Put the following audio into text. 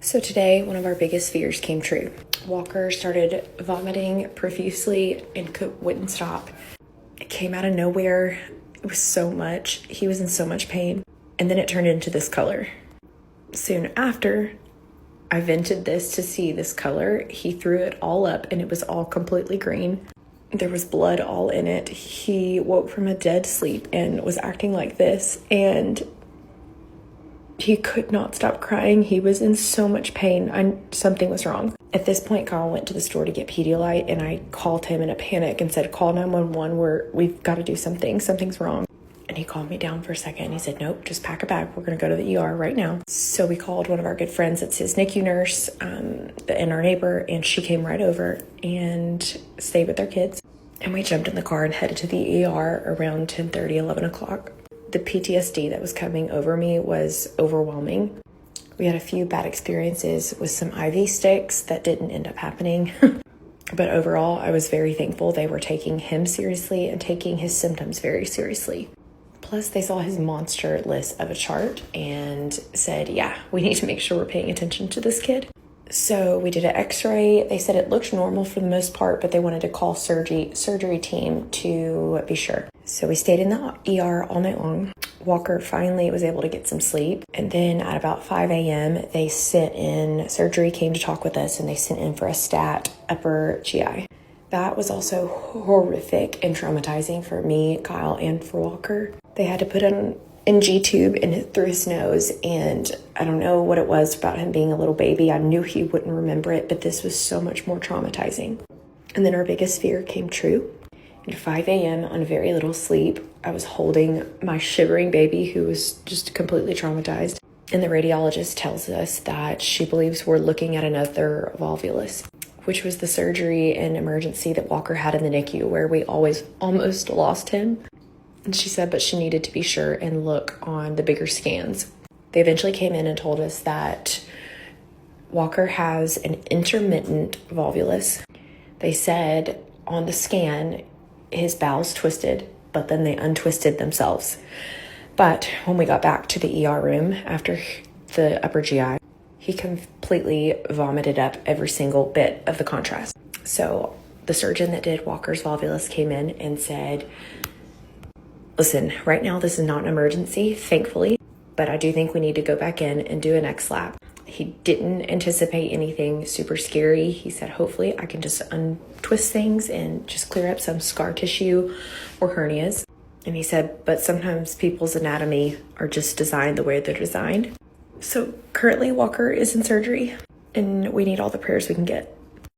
So today, one of our biggest fears came true. Walker started vomiting profusely and wouldn't stop. It came out of nowhere. It was so much. He was in so much pain. And then it turned into this color. Soon after, I vented this to see this color. He threw it all up and it was all completely green. There was blood all in it. He woke from a dead sleep and was acting like this. And he could not stop crying. He was in so much pain. Something was wrong. At this point, Carl went to the store to get Pedialyte, and I called him in a panic and said, call 911. We've got to do something. Something's wrong. And he calmed me down for a second. And he said, nope, just pack a bag. We're going to go to the ER right now. So we called one of our good friends. It's his NICU nurse and our neighbor. And she came right over and stayed with our kids. And we jumped in the car and headed to the ER around 10:30, 11 o'clock. The PTSD that was coming over me was overwhelming. We had a few bad experiences with some IV sticks that didn't end up happening. But overall, I was very thankful they were taking him seriously and taking his symptoms very seriously. Plus, they saw his monster list of a chart and said, yeah, we need to make sure we're paying attention to this kid. So we did an x-ray. They said it looked normal for the most part, but they wanted to call surgery team to be sure. So we stayed in the ER all night long. Walker finally was able to get some sleep. And then at about 5 a.m., they sent in, surgery came to talk with us, and they sent in for a stat upper GI. That was also horrific and traumatizing for me, Kyle, and for Walker. They had to put an NG tube through his nose, and I don't know what it was about him being a little baby. I knew he wouldn't remember it, but this was so much more traumatizing. And then our biggest fear came true. At 5 a.m. on very little sleep, I was holding my shivering baby who was just completely traumatized. And the radiologist tells us that she believes we're looking at another volvulus, which was the surgery and emergency that Walker had in the NICU where we almost lost him. And she said, but she needed to be sure and look on the bigger scans. They eventually came in and told us that Walker has an intermittent volvulus. They said on the scan, his bowels twisted, but then they untwisted themselves. But when we got back to the ER room after the upper GI, he completely vomited up every single bit of the contrast. So the surgeon that did Walker's volvulus came in and said, listen, right now this is not an emergency, thankfully, but I do think we need to go back in and do an X-lab. He didn't anticipate anything super scary. He said, hopefully I can just untwist things and just clear up some scar tissue or hernias. And he said, but sometimes people's anatomy are just designed the way they're designed. So currently Walker is in surgery and we need all the prayers we can get.